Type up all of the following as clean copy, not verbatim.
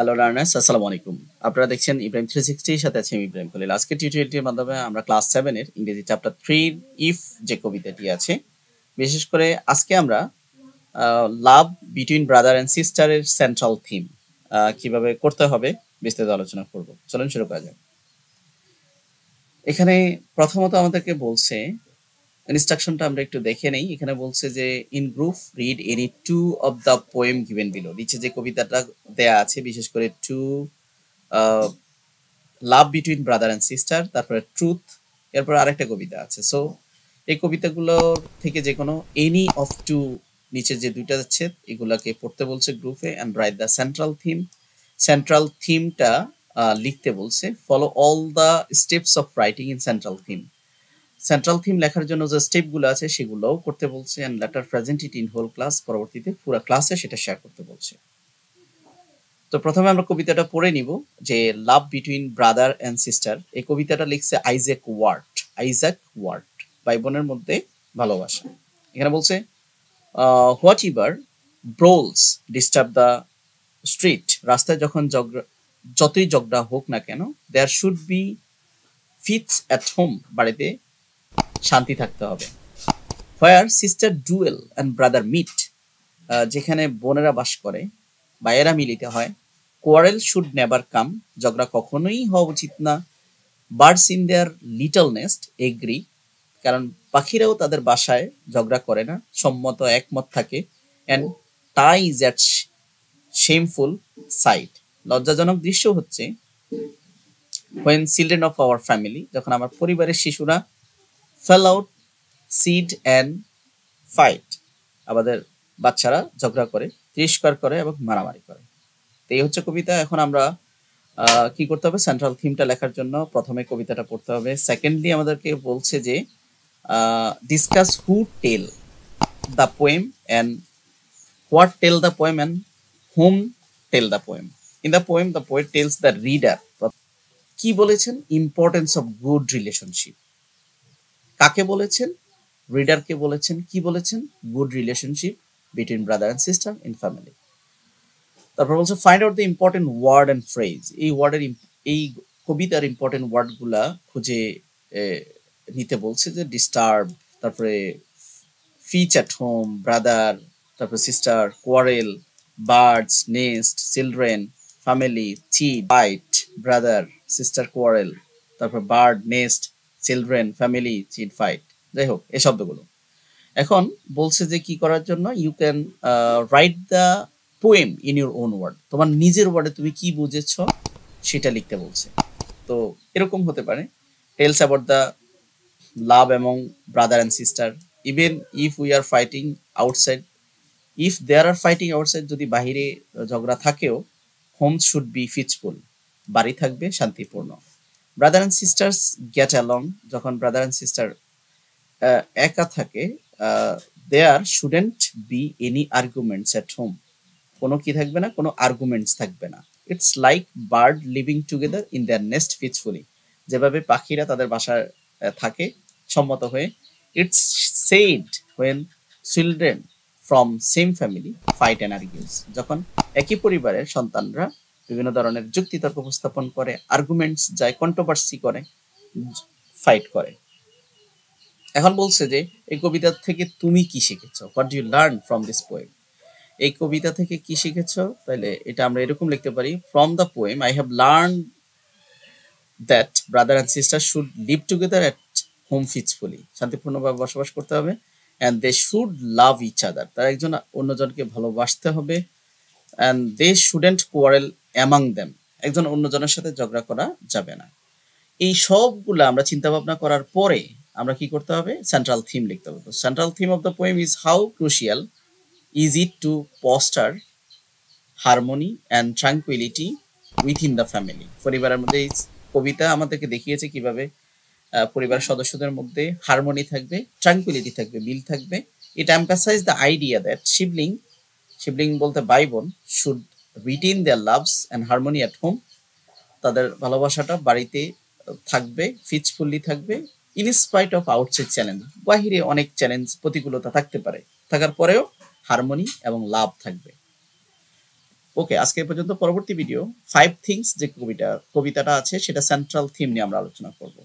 Hello learners, আসসালামু আলাইকুম। আপনারা দেখছেন ইব্রাহিম 360 এর সাথে আছে আমি ইব্রাহিম খলিল। আজকের টিউটোরিয়ালটির মাধ্যমে আমরা ক্লাস 7 এর ইংরেজি চ্যাপ্টার 3 ইফ যে কবিতাটি আছে, বিশেষ করে আজকে আমরা লাভ বিটুইন ব্রাদার এন্ড সিস্টার এর সেন্ট্রাল থিম কিভাবে করতে হবে বিস্তারিত আলোচনা করব। চলুন শুরু করা যাক। এখানে প্রথমত আমাদেরকে বলছে, ইনস্ট্রাকশনটা আমরা একটু দেখে নেই। এখানে বলছে যে in group read any two of the poem given below. নিচে যে কবিতাটা দেয়া আছে, বিশেষ করে to love between brother and sister, তারপরে ট্রুথ, এরপর আরেকটা কবিতা আছে। সো এই কবিতাগুলোর থেকে যে কোনো এনি অফ টু, নিচে যে দুইটা আছে এগুলাকে পড়তে বলছে গ্রুপে, and write the central theme. Central থিমটা লিখতে বলছে। Follow all the steps of writing in central theme. Central theme লেখার জন্য যে স্টেপগুলো আছে সেগুলোও করতে বলছে, and later present it in whole class. পরবর্তীতে পুরো ক্লাসে সেটা শেয়ার করতে বলছে। তো প্রথমে আমরা কবিতাটা পড়ে নিব যে লাভ বিটুইন ব্রাদার অ্যান্ড সিস্টার। এই কবিতাটা লিখছে আইজ্যাক ওয়ার্ড। আইজ্যাক ওয়ার্ড, ভাই বোনের মধ্যে ভালোবাসা। এখানে বলছে whatever brawls disturb the street. রাস্তায় যখন যতই ঝগড়া হোক না কেন, there should be fights at home. বাড়িতে শান্তি থাকতে হবে। Where sister dwell and brother meet. যেখানে বোনেরা বাস করে, ভাইয়েরা মিলিত হয়। Quarrel should never come. ঝগড়া কখনোই হওয়া উচিত না। Birds in their little nest agree. কারণ পাখিরাও তাদের বাসায় ঝগড়া করে না, সম্মত একমত থাকে। And tie is at shameful sight. লজ্জাজনক দৃশ্য হচ্ছে when children of our family, যখন আমার পরিবারের শিশুরা fell out seed and fight, আমাদের বাচ্চারা ঝগড়া করে, তিরস্কার করে এবং মারামারি করে। তো এই হচ্ছে কবিতা। এখন আমরা কি করতে হবে? সেন্ট্রাল থিমটা লেখার জন্য প্রথমে কবিতাটা পড়তে হবে। সেকেন্ডলি আমাদেরকে বলছে যে discuss who tell the poem and what tell the poem and whom tell the poem. In the poem the poet tells the reader. কি বলেছেন? Importance of good relationship. কাকে বলেছেন? রিডারকে বলেছেন। কি বলেছেন? Good relationship between brother and sister in family. তারপর বলছে find out the important word and phrase. এই কবিতার ইম্পর্টেন্ট ওয়ার্ডগুলা খুঁজে নিতে বলছে। যে ডিস্টার্ব, তারপরে ফিচ অ্যাট হোম, ব্রাদার, তারপর sister, quarrel, birds, nest, children, family, cheat, fight, brother, sister, quarrel, তারপর bird, nest, children, family, cheat, fight. যাই হোক, এই শব্দগুলো। এখন বলছে যে কি করার জন্য, you can write the poem in your own word. তোমার নিজের ওয়ার্ডে তুমি কি বুঝেছ সেটা লিখতে বলছে। তো এরকম হতে পারে, tells about the love among brother and sister even if we are fighting outside. If there are fighting outside, যদি বাহিরে ঝগড়া থাকেও, হোম শুড বি পিসফুল, বাড়ি থাকবে শান্তিপূর্ণ। Brother and sisters get along, যখন ব্রাদার অ্যান্ড সিস্টার একা থাকে, there shouldn't be any arguments at home. কোনো কি থাকবে না? কোনো আর্গুমেন্টস থাকবে না। It's like bird living together in their nest peacefully. যেভাবে পাখিরা তাদের বাসায় থাকে সম্মত হয়ে। It's said when children from same family fight and argues. যখন একই পরিবারের সন্তানরা বিভিন্ন ধরনের যুক্তিতর্ক উপস্থাপন করে, আর্গুমেন্টস যায়, কন্ট্রোভার্সি করে, ফাইট করে। এখন বলছে যে এই কবিতা থেকে তুমি কি শিখেছো? What do you learn from this poem. এই কবিতা থেকে কি শিখেছো? তাহলে এটা আমরা এরকম লিখতে পারি, from the poem I have learn that brother and sister should live together at home peacefully. শান্তিপূর্ণভাবে বসবাস করতে হবে। And they should love each other, তারা একজন অন্যজনকে ভালোবাসতে হবে। And they shouldn't quarrel among them, একজন অন্যজনের সাথে ঝগড়া করা যাবে না। এই সবগুলো আমরা চিন্তা ভাবনা করার পরে আমরা কি করতে হবে? সেন্ট্রাল থিম লিখতে হবে। Central theme of the poem is how crucial is it to foster harmony and tranquillity within the family. পরিবারের মধ্যে এই কবিতা আমাদেরকে দেখিয়েছে কিভাবে পরিবারের সদস্যদের মধ্যে হারমোনি থাকবে, ট্রাঙ্কুইলিটি থাকবে, মিল থাকবে। It emphasise the idea that sibling বলতে ভাই বোন, should retain their loves and harmony at home. তাদের ভালোবাসাটা বাড়িতে থাকবে, পিসফুলি থাকবে, in spite of outside challenge. বাহিরে অনেক চ্যালেঞ্জ, প্রতিকূলতা থাকতে পারে, থাকার পরেও হারমোনি এবং লাভ থাকবে। ওকে, আজকে এ পর্যন্ত। পরবর্তী ভিডিও 5 থিংস যে কবিতাটা আছে সেটা সেন্ট্রাল থিম নিয়ে আমরা আলোচনা করব।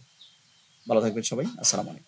ভালো থাকবেন সবাই। আসসালামু আলাইকুম।